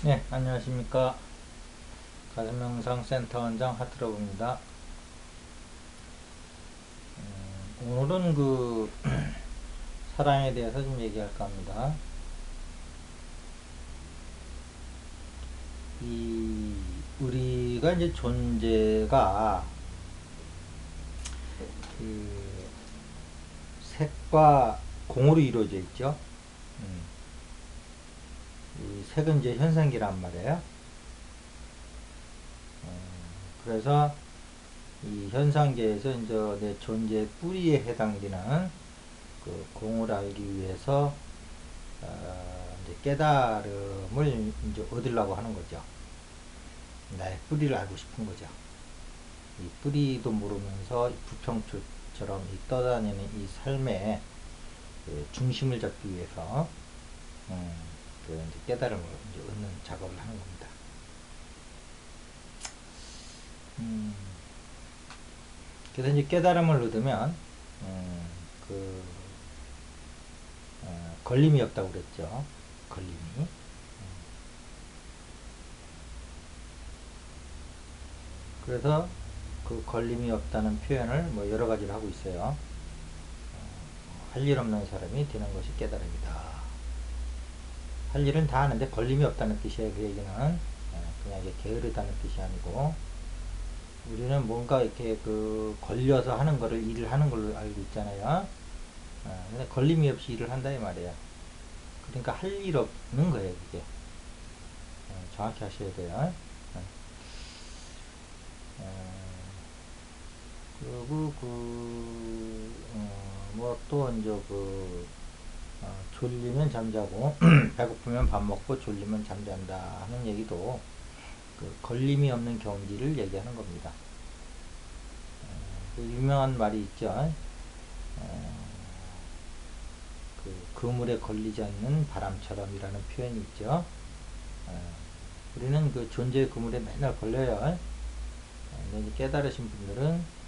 네, 안녕하십니까. 가슴명상센터 원장 하트러브입니다. 오늘은 사랑에 대해서 좀 얘기할까 합니다. 우리가 이제 존재가 그 색과 공으로 이루어져 있죠. 음, 이 색은 이제 현상기란 말이에요. 그래서 이 현상계에서 이제 내 존재의 뿌리에 해당되는 그 공을 알기 위해서 이제 깨달음을 이제 얻으려고 하는 거죠. 나의 뿌리를 알고 싶은 거죠. 이 뿌리도 모르면서 부평초처럼 이 떠다니는 이 삶의 그 중심을 잡기 위해서 그 이제 깨달음을 이제 얻는 작업을 하는 겁니다. 그래서 이제 깨달음을 얻으면 그 걸림이 없다고 그랬죠. 걸림이. 그래서 그 걸림이 없다는 표현을 뭐 여러 가지를 하고 있어요. 할 일 없는 사람이 되는 것이 깨달음이다. 할 일은 다 하는데 걸림이 없다는 뜻이에요. 그 얘기는 그냥 이게 게으르다는 뜻이 아니고, 우리는 뭔가 이렇게 걸려서 하는 거를 일을 하는 걸로 알고 있잖아요. 근데 걸림이 없이 일을 한다 이 말이에요. 그러니까 할 일 없는 거예요, 그게. 정확히 하셔야 돼요. 그리고 뭐 또 이제 졸리면 잠자고 배고프면 밥 먹고 졸리면 잠잔다 하는 얘기도 그 걸림이 없는 경지를 얘기하는 겁니다. 그 유명한 말이 있죠. 그 그물에 걸리지 않는 바람처럼이라는 표현이 있죠. 우리는 그 존재의 그물에 맨날 걸려요. 근데 깨달으신 분들은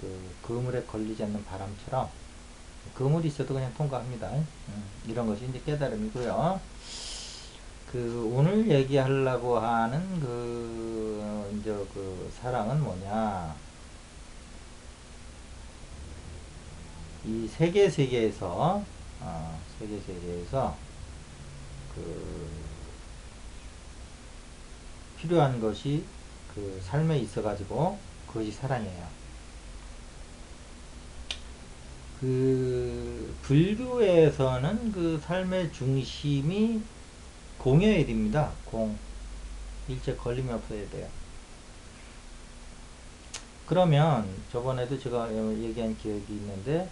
그 그물에 걸리지 않는 바람처럼 그물이 있어도 그냥 통과합니다. 이런 것이 이제 깨달음이고요. 오늘 얘기하려고 하는 이제 사랑은 뭐냐. 이 세계에서, 세계에서, 필요한 것이 삶에 있어가지고, 그것이 사랑이에요. 불교에서는 삶의 중심이 공여야 됩니다. 일체 걸림이 없어야 돼요. 그러면 저번에도 제가 얘기한 기억이 있는데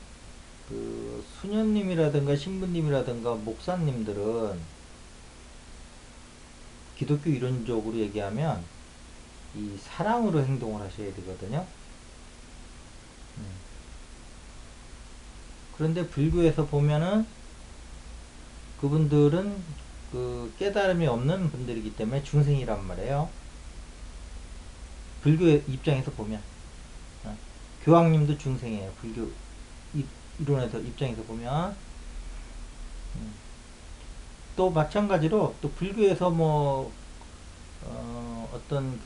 수녀님이라든가 신부님이라든가 목사님들은 기독교 이론적으로 얘기하면 이 사랑으로 행동을 하셔야 되거든요. 그런데 불교에서 보면은 그분들은 깨달음이 없는 분들이기 때문에 중생이란 말이에요. 불교 입장에서 보면 교황님도 중생이에요. 불교 이론에서 입장에서 보면. 또 마찬가지로 또 불교에서 뭐 어떤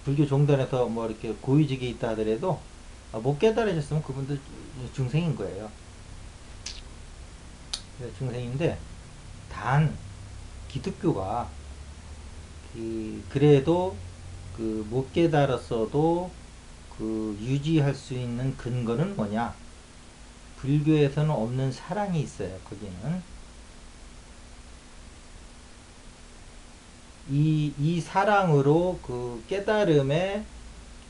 불교 종단에서 뭐 이렇게 고위직에 있다 하더라도 못 깨달으셨으면 그분들 중생인 거예요. 중생인데 단 기독교가 그래도 못 깨달았어도 유지할 수 있는 근거는 뭐냐? 불교에서는 없는 사랑이 있어요. 거기는 이 사랑으로 깨달음에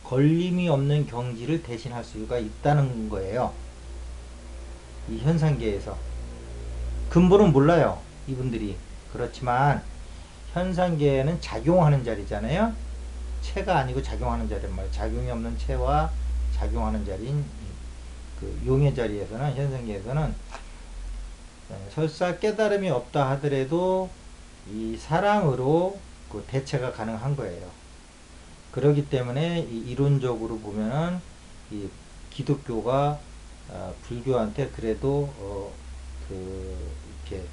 걸림이 없는 경지를 대신할 수가 있다는 거예요. 이 현상계에서 근본은 몰라요, 이분들이. 그렇지만 현상계에는 작용하는 자리잖아요. 체가 아니고 작용하는 자리란 말이에요. 작용이 없는 체와 작용하는 자리인 용의 자리에서는, 현상계에서는 설사 깨달음이 없다 하더라도 이 사랑으로 대체가 가능한 거예요. 그렇기 때문에 이론적으로 보면은 이 기독교가 불교한테 그래도 이렇게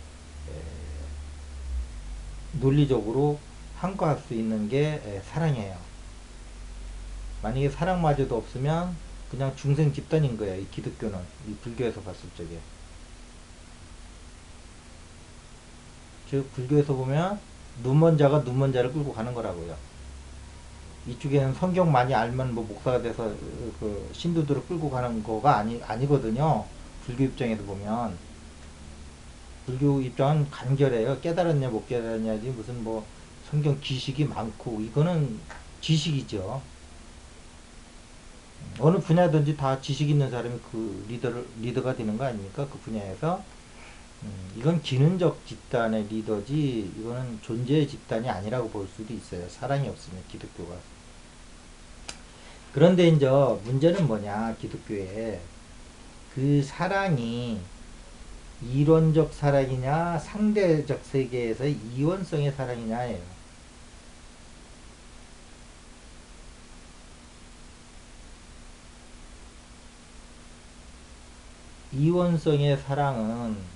논리적으로 환거할 수 있는 게 사랑이에요. 만약에 사랑마저도 없으면 그냥 중생 집단인 거예요. 이 기독교는, 이 불교에서 봤을 적에. 즉 불교에서 보면 눈먼 자가 눈먼 자를 끌고 가는 거라고요. 이쪽에는 성경 많이 알면 뭐 목사가 돼서 그 신도들을 끌고 가는 거가 아니거든요. 불교 입장에서 보면. 불교 입장은 간결해요. 깨달았냐 못 깨달았냐지 무슨 뭐 성경 지식이 많고 이거는 지식이죠. 어느 분야든지 다 지식 있는 사람이 그 리더가 되는 거 아닙니까? 그 분야에서. 이건 기능적 집단의 리더지 이거는 존재의 집단이 아니라고 볼 수도 있어요. 사랑이 없으면 기독교가. 그런데 이제 문제는 뭐냐, 기독교에 그 사랑이 이론적 사랑이냐 상대적 세계에서 이원성의 사랑이냐예요. 이원성의 사랑은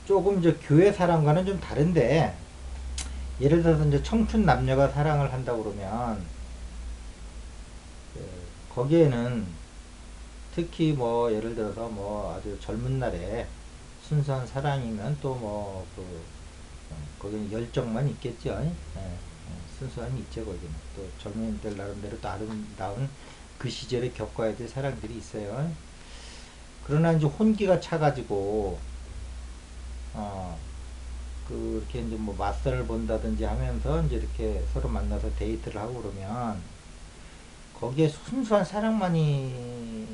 조금 교회 사랑과는 좀 다른데, 예를 들어서 이제 청춘 남녀가 사랑을 한다고 그러면 거기에는 특히 뭐 예를 들어서 뭐 아주 젊은 날에 순수한 사랑이면 또 뭐 거기는 열정만 있겠죠. 순수함이 있죠. 거기는 또 젊은이들 나름대로 또 아름다운 그 시절에 겪어야 될 사랑들이 있어요. 그러나 이제 혼기가 차가지고 이렇게 이제 뭐 맞선을 본다든지 하면서 이제 이렇게 서로 만나서 데이트를 하고 그러면 거기에 순수한 사랑만이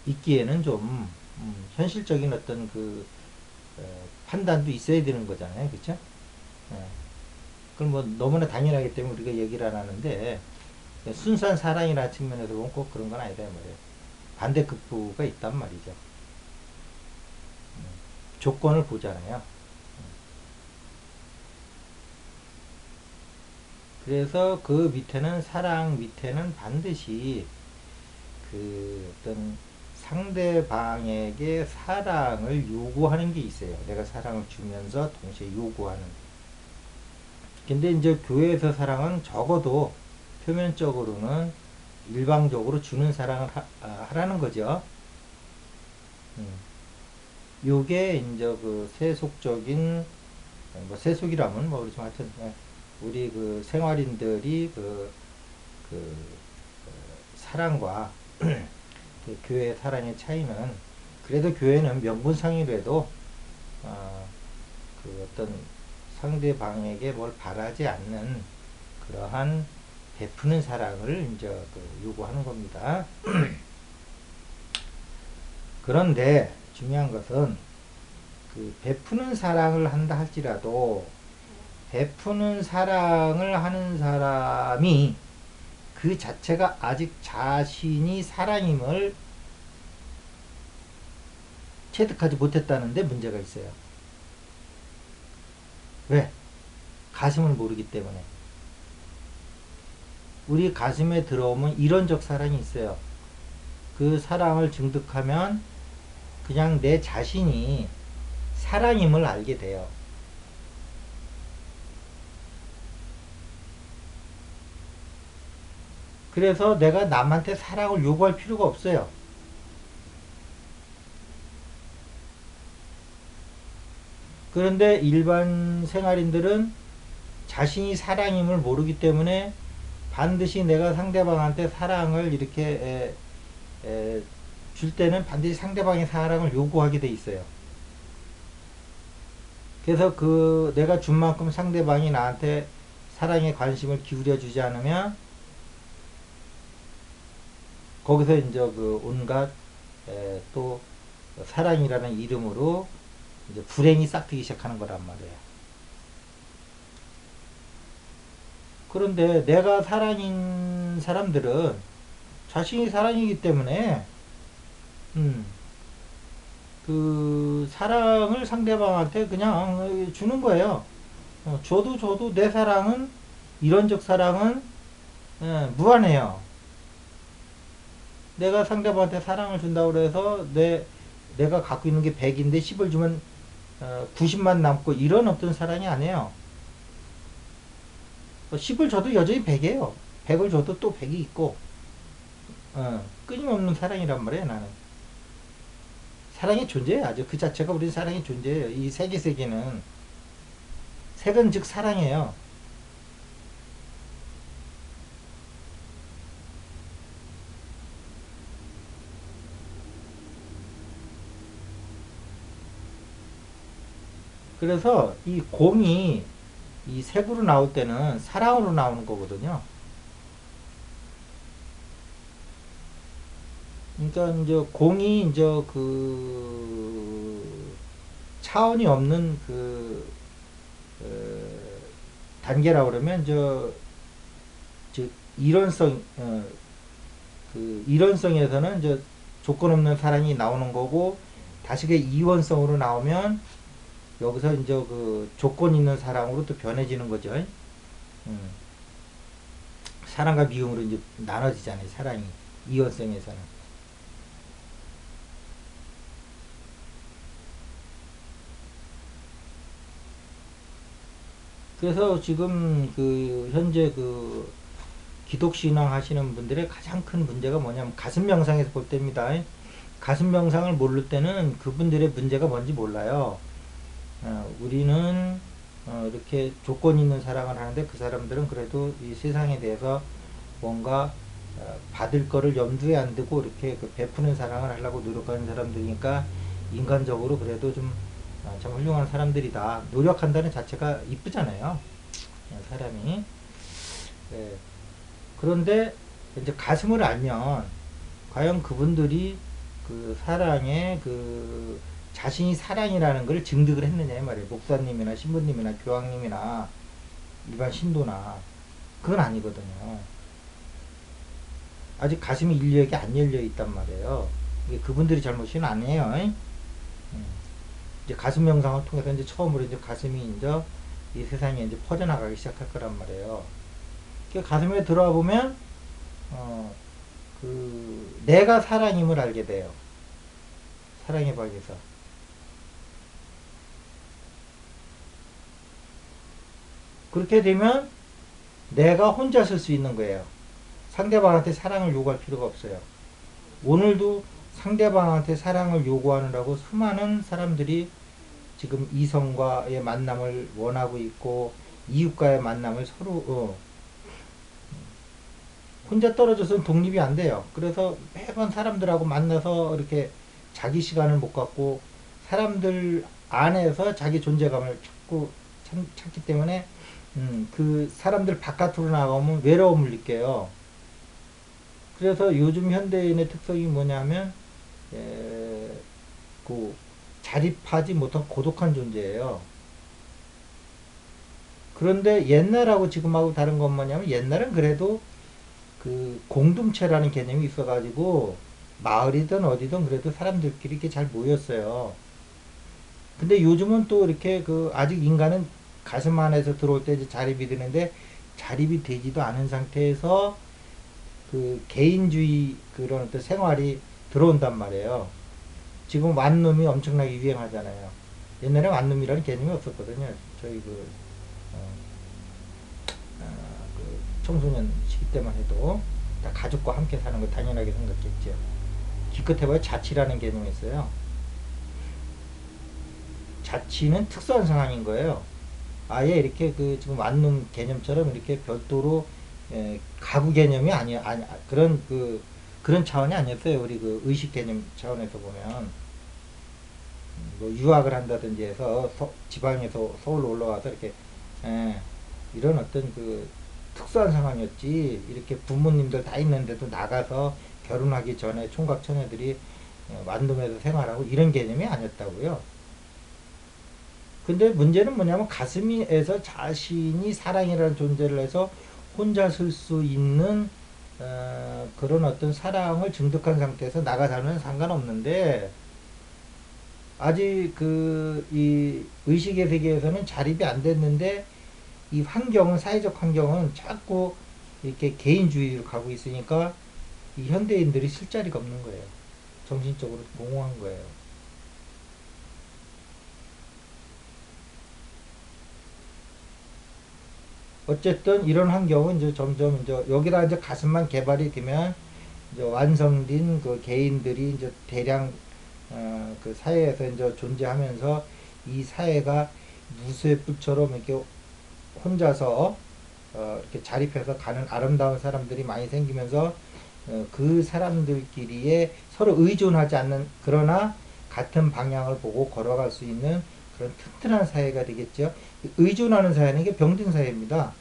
있기에는 좀 현실적인 어떤 판단도 있어야 되는 거잖아요. 그쵸? 그럼 뭐 너무나 당연하기 때문에 우리가 얘기를 안 하는데, 순수한 사랑이라는 측면에서 보면 꼭 그런 건 아니다 말이에요. 반대급부가 있단 말이죠. 조건을 보잖아요. 그래서 그 밑에는, 사랑 밑에는 반드시 어떤 상대방에게 사랑을 요구하는 게 있어요. 내가 사랑을 주면서 동시에 요구하는. 근데 이제 교회에서 사랑은 적어도 표면적으로는 일방적으로 주는 사랑을 하라는 거죠. 요게 이제 세속적인, 뭐 세속이라면 뭐 그렇지만 하여튼 우리 생활인들이 사랑과 교회의 사랑의 차이는, 그래도 교회는 명분상이라도 어떤 상대방에게 뭘 바라지 않는 그러한 베푸는 사랑을 이제 요구하는 겁니다. 그런데 중요한 것은 베푸는 사랑을 한다 할지라도 베푸는 사랑을 하는 사람이 그 자체가 아직 자신이 사랑임을 체득하지 못했다는데 문제가 있어요. 왜? 가슴을 모르기 때문에. 우리 가슴에 들어오면 이론적 사랑이 있어요. 그 사랑을 증득하면 그냥 내 자신이 사랑임을 알게 돼요. 그래서 내가 남한테 사랑을 요구할 필요가 없어요. 그런데 일반 생활인들은 자신이 사랑임을 모르기 때문에 반드시 내가 상대방한테 사랑을 이렇게 줄 때는 반드시 상대방의 사랑을 요구하게 돼 있어요. 그래서 내가 준 만큼 상대방이 나한테 사랑에 관심을 기울여 주지 않으면 거기서 이제 온갖 또 사랑이라는 이름으로 이제 불행이 싹트기 시작하는 거란 말이에요. 그런데 내가 사랑인 사람들은 자신이 사랑이기 때문에 사랑을 상대방한테 그냥 주는 거예요. 줘도 내 사랑은, 이론적 사랑은 무한해요. 내가 상대방한테 사랑을 준다고 그래서 내가 갖고 있는 게 100인데 10을 주면 90만 남고 이런 어떤 사랑이 아니에요. 10을 줘도 여전히 100이에요. 100을 줘도 또 100이 있고 끊임없는 사랑이란 말이에요. 나는 사랑이 존재해요. 아주 그 자체가 우리 사랑이 존재해요. 이 세계는 색은 즉 사랑이에요. 그래서 이 공이 이 색으로 나올 때는 사랑으로 나오는 거거든요. 그러니까 이제 공이 이제 그 차원이 없는 그 단계라 그러면 저 이론성 그 이론성에서는 이제 조건 없는 사랑이 나오는 거고 다시 그 이원성으로 나오면 여기서 이제 그 조건 있는 사랑으로 또 변해지는 거죠. 사랑과 미움으로 이제 나눠지잖아요. 사랑이 이원성에서는. 그래서 지금 그 현재 그 기독신앙 하시는 분들의 가장 큰 문제가 뭐냐면 가슴 명상에서 볼 때입니다. 가슴 명상을 모를 때는 그분들의 문제가 뭔지 몰라요. 우리는 이렇게 조건 있는 사랑을 하는데 그 사람들은 그래도 이 세상에 대해서 뭔가 받을 거를 염두에 안 두고 이렇게 그 베푸는 사랑을 하려고 노력하는 사람들이니까 인간적으로 그래도 좀 참 훌륭한 사람들이다. 노력한다는 자체가 이쁘잖아요. 사람이. 네. 그런데 이제 가슴을 알면 과연 그분들이 그 사랑에 그 자신이 사랑이라는 걸 증득을 했느냐 이 말이에요. 목사님이나 신부님이나 교황님이나 일반 신도나 그건 아니거든요. 아직 가슴이 인류에게 안 열려 있단 말이에요. 이게 그분들이 잘못이 아니에요. 이제 가슴 명상을 통해서 이제 처음으로 이제 가슴이 이제 이 세상에 이제 퍼져나가기 시작할 거란 말이에요. 그 가슴에 들어와 보면 그 내가 사랑임을 알게 돼요. 사랑의 박에서. 그렇게 되면 내가 혼자 쓸 수 있는 거예요. 상대방한테 사랑을 요구할 필요가 없어요. 오늘도 상대방한테 사랑을 요구하느라고 수많은 사람들이 지금 이성과의 만남을 원하고 있고 이웃과의 만남을 서로 혼자 떨어져서는 독립이 안 돼요. 그래서 매번 사람들하고 만나서 이렇게 자기 시간을 못 갖고 사람들 안에서 자기 존재감을 찾기 때문에 그 사람들 바깥으로 나가면 외로움을 느껴요. 그래서 요즘 현대인의 특성이 뭐냐면 그 자립하지 못한 고독한 존재예요. 그런데 옛날하고 지금하고 다른 건 뭐냐면 옛날은 그래도 그 공동체라는 개념이 있어가지고 마을이든 어디든 그래도 사람들끼리 이렇게 잘 모였어요. 근데 요즘은 또 이렇게 그 아직 인간은 가슴 안에서 들어올 때 이제 자립이 되는데 자립이 되지도 않은 상태에서 그 개인주의 그런 어떤 생활이 들어온단 말이에요. 지금 완룸이 엄청나게 유행하잖아요. 옛날에 완룸이라는 개념이 없었거든요. 저희 어, 그 청소년 시기 때만 해도 다 가족과 함께 사는 거 당연하게 생각했죠. 기껏해봐야 자치라는 개념이 있어요. 자치는 특수한 상황인 거예요. 아예 이렇게 그 지금 완룸 개념처럼 이렇게 별도로 가구 개념이 아니 그런 차원이 아니었어요. 우리 그 의식 개념 차원에서 보면 뭐 유학을 한다든지 해서 지방에서 서울로 올라와서 이렇게 이런 어떤 그 특수한 상황이었지. 이렇게 부모님들 다 있는데도 나가서 결혼하기 전에 총각 처녀들이 완룸에서 생활하고 이런 개념이 아니었다고요. 근데 문제는 뭐냐면 가슴에서 자신이 사랑이라는 존재를 해서 혼자 쓸 수 있는 그런 어떤 사랑을 증득한 상태에서 나가 살면 상관없는데 아직 이 의식의 세계에서는 자립이 안 됐는데 이 환경은 사회적 환경은 자꾸 이렇게 개인주의로 가고 있으니까 이 현대인들이 쉴 자리가 없는 거예요. 정신적으로 공허한 거예요. 어쨌든 이런 환경은 이제 점점 이제 여기다 이제 가슴만 개발이 되면 이제 완성된 그 개인들이 이제 대량 그 사회에서 이제 존재하면서 이 사회가 무쇠 뿔처럼 이렇게 혼자서 이렇게 자립해서 가는 아름다운 사람들이 많이 생기면서 그 사람들끼리에 서로 의존하지 않는, 그러나 같은 방향을 보고 걸어갈 수 있는 그런 튼튼한 사회가 되겠죠. 의존하는 사회는 이게 병든 사회입니다.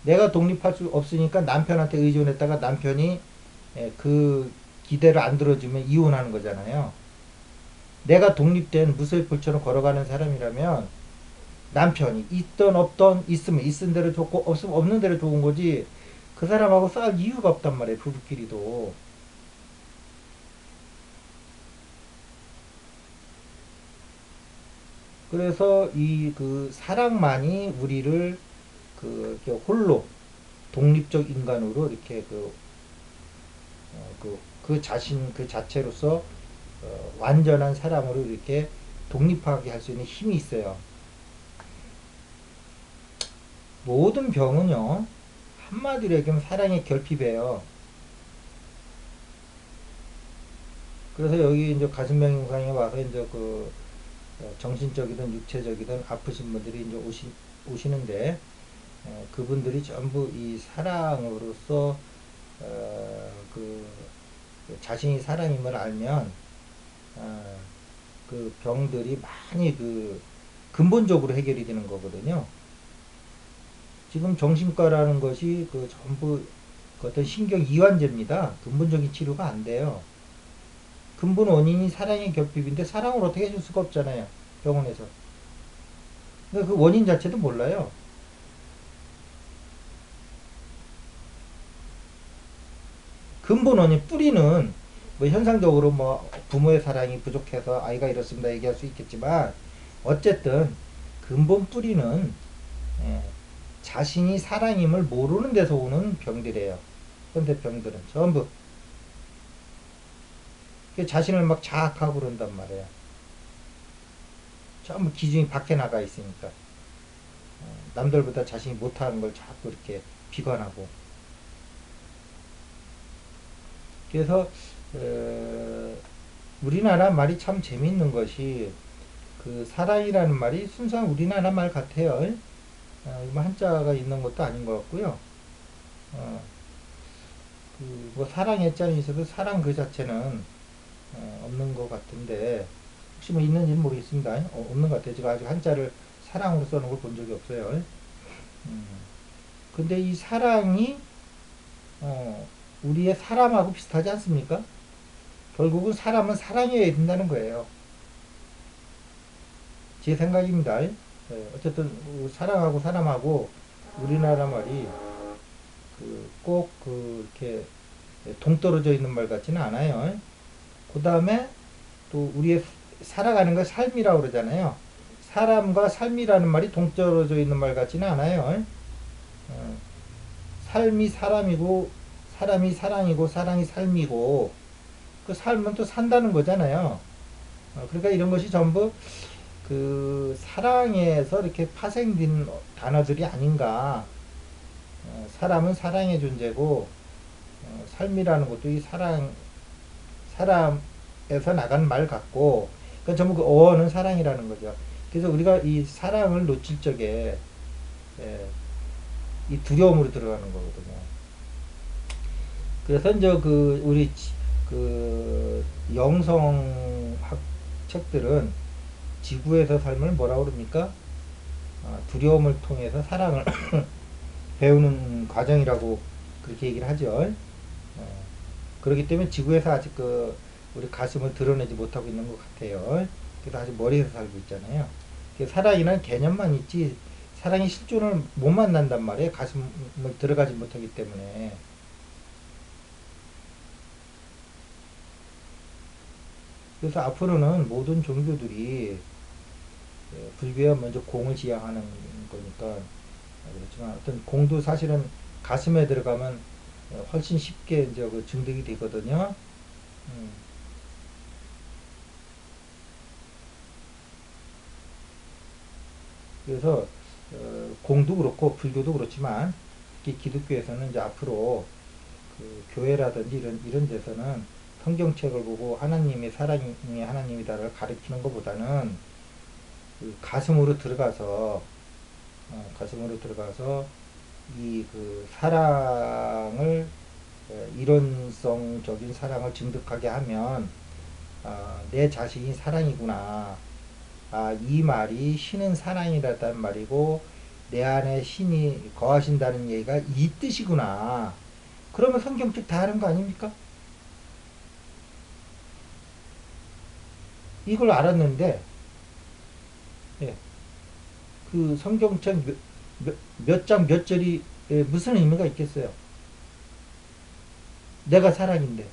내가 독립할 수 없으니까 남편한테 의존했다가 남편이 그 기대를 안 들어주면 이혼하는 거잖아요. 내가 독립된 무쇠불처럼 걸어가는 사람이라면 남편이 있던 없던, 있으면 있은 대로 좋고 없으면 없는 대로 좋은 거지, 그 사람하고 싸울 이유가 없단 말이에요, 부부끼리도. 그래서 이 그 사랑만이 우리를 그 이렇게 홀로 독립적 인간으로 이렇게 그 자신 그 자체로서 완전한 사람으로 이렇게 독립하게 할 수 있는 힘이 있어요. 모든 병은요, 한마디로 얘기하면 사랑의 결핍이에요. 그래서 여기 이제 가슴명상에 와서 이제 그 정신적이든 육체적이든 아프신 분들이 이제 오시는데, 그분들이 전부 이 사랑으로서 그 자신이 사랑임을 알면 어, 그 병들이 많이 그 근본적으로 해결이 되는 거거든요. 지금 정신과라는 것이 그 전부 그 어떤 신경 이완제입니다. 근본적인 치료가 안 돼요. 근본 원인이 사랑의 결핍인데 사랑을 어떻게 해줄 수가 없잖아요, 병원에서. 그러니까 그 원인 자체도 몰라요. 근본 원인 뿌리는 뭐 현상적으로 뭐 부모의 사랑이 부족해서 아이가 이렇습니다 얘기할 수 있겠지만, 어쨌든 근본 뿌리는 예, 자신이 사랑임을 모르는 데서 오는 병들이에요. 현대 병들은 전부 자신을 막 자학하고 그런단 말이에요. 전부 기준이 밖에 나가 있으니까 남들보다 자신이 못하는 걸 자꾸 이렇게 비관하고. 그래서 우리나라 말이 참 재밌는 것이, 그 사랑이라는 말이 순수한 우리나라 말 같아요. 한자가 있는 것도 아닌 것 같고요. 어, 그뭐 사랑의 자는 있어도 사랑 그 자체는 없는 것 같은데, 혹시 뭐 있는지는 모르겠습니다. 없는 것 같아요. 제가 아직 한자를 사랑으로 써놓은 걸 본 적이 없어요. 음, 근데 이 사랑이 우리의 사람하고 비슷하지 않습니까? 결국은 사람은 사랑해야 된다는 거예요. 제 생각입니다. 어쨌든 사랑하고 사람하고 우리나라 말이 꼭그 이렇게 동떨어져 있는 말 같지는 않아요. 그 다음에 또 우리의 살아가는 걸 삶이라고 그러잖아요. 사람과 삶이라는 말이 동떨어져 있는 말 같지는 않아요. 어, 삶이 사람이고 사람이 사랑이고 사랑이 삶이고, 그 삶은 또 산다는 거잖아요. 그러니까 이런 것이 전부 그 사랑에서 이렇게 파생된 단어들이 아닌가. 사람은 사랑의 존재고, 삶이라는 것도 이 사람에서 나간 말 같고, 그러니까 전부 그 어는 사랑이라는 거죠. 그래서 우리가 이 사랑을 놓칠 적에 예, 이 두려움으로 들어가는 거거든요. 그래서 이제 그 우리 그 영성학 책들은 지구에서 삶을 뭐라고 그럽니까? 두려움을 통해서 사랑을 배우는 과정이라고 그렇게 얘기를 하죠. 그렇기 때문에 지구에서 아직 그 우리 가슴을 드러내지 못하고 있는 것 같아요. 그래서 아직 머리에서 살고 있잖아요. 사랑이라는 개념만 있지 사랑의 실존을 못 만난단 말이에요. 가슴을 들어가지 못하기 때문에. 그래서 앞으로는 모든 종교들이 불교야 먼저 공을 지향하는 거니까 그렇지만, 어떤 공도 사실은 가슴에 들어가면 훨씬 쉽게 이제 그 증득이 되거든요. 음, 그래서 공도 그렇고 불교도 그렇지만 특히 기독교에서는 이제 앞으로 그 교회라든지 이런 데서는 성경책을 보고 하나님이 사랑이 하나님이다를 가르치는 것보다는 그 가슴으로 들어가서 이 그 사랑을 이론성적인 사랑을 증득하게 하면 내 자신이 사랑이구나. 이 말이 신은 사랑이라는 말이고 내 안에 신이 거하신다는 얘기가 이 뜻이구나. 그러면 성경책 다 하는 거 아닙니까? 이걸 알았는데 예, 그 성경책 몇 장 몇 절이 무슨 의미가 있겠어요? 내가 사랑인데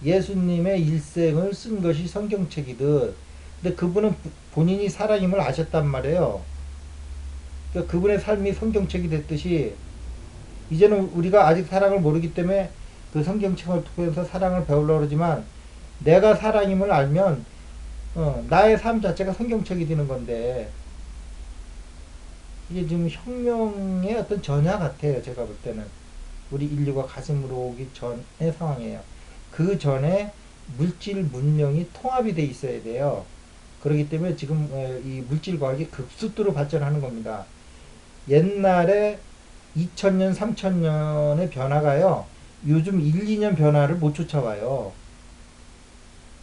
예수님의 일생을 쓴 것이 성경책이듯 근데 그분은 본인이 사랑임을 아셨단 말이에요. 그러니까 그분의 삶이 성경책이 됐듯이 이제는 우리가 아직 사랑을 모르기 때문에 그 성경책을 통해서 사랑을 배우려고 그러지만 내가 사랑임을 알면 나의 삶 자체가 성경책이 되는 건데 이게 지금 혁명의 어떤 전야 같아요. 제가 볼 때는 우리 인류가 가슴으로 오기 전의 상황이에요. 그 전에 물질 문명이 통합이 돼 있어야 돼요. 그렇기 때문에 지금 이 물질과학이 급속도로 발전하는 겁니다. 옛날에 2000년, 3000년의 변화가요. 요즘 1, 2년 변화를 못 쫓아와요.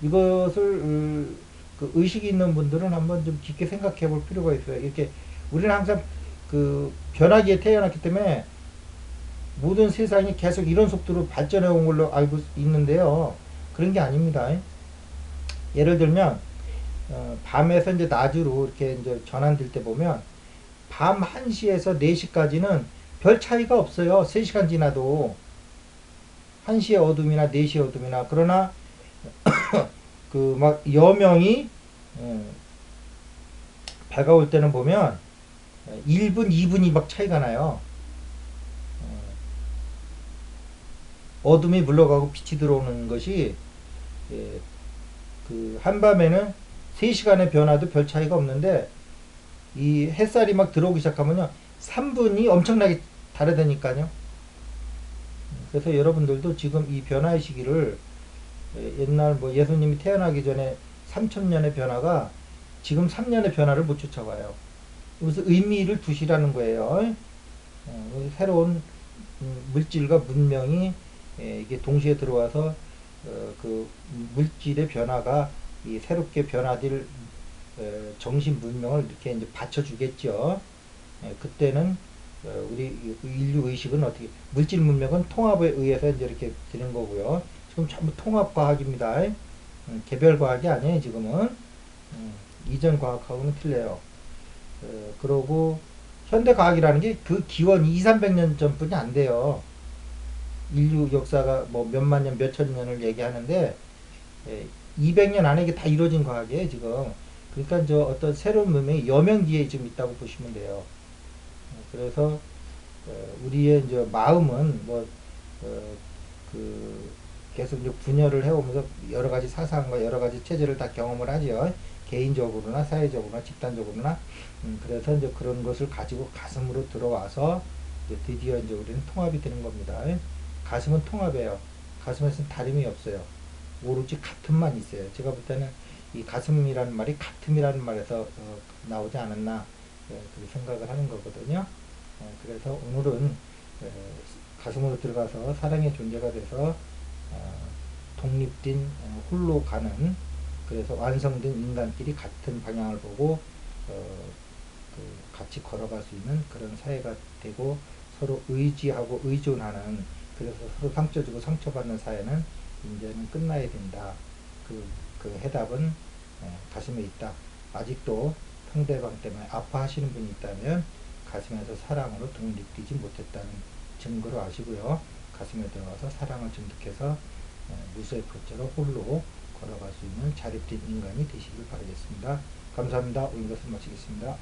이것을 그 의식이 있는 분들은 한번 좀 깊게 생각해 볼 필요가 있어요. 이렇게 우리는 항상 그 변화기에 태어났기 때문에 모든 세상이 계속 이런 속도로 발전해 온 걸로 알고 있는데요. 그런 게 아닙니다. 예를 들면 밤에서 이제 낮으로 이렇게 이제 전환될 때 보면 밤 1시에서 4시까지는 별 차이가 없어요. 3시간 지나도 1시의 어둠이나 4시의 어둠이나 그러나 그 막 여명이 배가 올 때는 보면 1분, 2분이 막 차이가 나요. 어둠이 물러가고 빛이 들어오는 것이 예, 그 한밤에는 3시간의 변화도 별 차이가 없는데 이 햇살이 막 들어오기 시작하면요 3분이 엄청나게 다르다니까요. 그래서 여러분들도 지금 이 변화의 시기를 옛날 뭐 예수님이 태어나기 전에 3000년의 변화가 지금 3년의 변화를 못 쫓아와요. 그래서 의미를 두시라는 거예요. 새로운 물질과 문명이 이게 동시에 들어와서 그 물질의 변화가 이 새롭게 변화될 정신 문명을 이렇게 이제 받쳐주겠죠. 그때는 우리 인류 의식은 어떻게 물질 문명은 통합에 의해서 이제 이렇게 되는 거고요. 지금 전부 통합 과학입니다. 개별 과학이 아니에요. 지금은 이전 과학하고는 틀려요. 그러고 현대 과학이라는 게 그 기원 2, 300년 전뿐이 안 돼요. 인류 역사가 뭐 몇만 년, 몇천 년을 얘기하는데 200년 안에 이게 다 이루어진 과학이에요, 지금. 그러니까 저 어떤 새로운 문명이 여명 뒤에 지금 있다고 보시면 돼요. 그래서 우리의 이제 마음은 뭐 그 계속 이제 분열을 해오면서 여러 가지 사상과 여러 가지 체제를 다 경험을 하죠. 개인적으로나 사회적으로나 집단적으로나 그래서 이제 그런 것을 가지고 가슴으로 들어와서 이제 드디어 이제 우리는 통합이 되는 겁니다. 가슴은 통합이에요. 가슴에서는 다름이 없어요. 오로지 같음만 있어요. 제가 볼 때는 이 가슴이라는 말이 같음이라는 말에서 나오지 않았나 그렇게 생각을 하는 거거든요. 그래서 오늘은 가슴으로 들어가서 사랑의 존재가 돼서 독립된 홀로 가는 그래서 완성된 인간끼리 같은 방향을 보고 같이 걸어갈 수 있는 그런 사회가 되고 서로 의지하고 의존하는 그래서 서로 상처 주고 상처받는 사회는 이제는 끝나야 된다. 그 해답은 가슴에 있다. 아직도 상대방 때문에 아파하시는 분이 있다면 가슴에서 사랑으로 독립되지 못했다는 증거로 아시고요. 가슴에 들어가서 사랑을 증득해서 무쇠 포자로 홀로 걸어갈 수 있는 자립된 인간이 되시길 바라겠습니다. 감사합니다. 오늘 것을 마치겠습니다.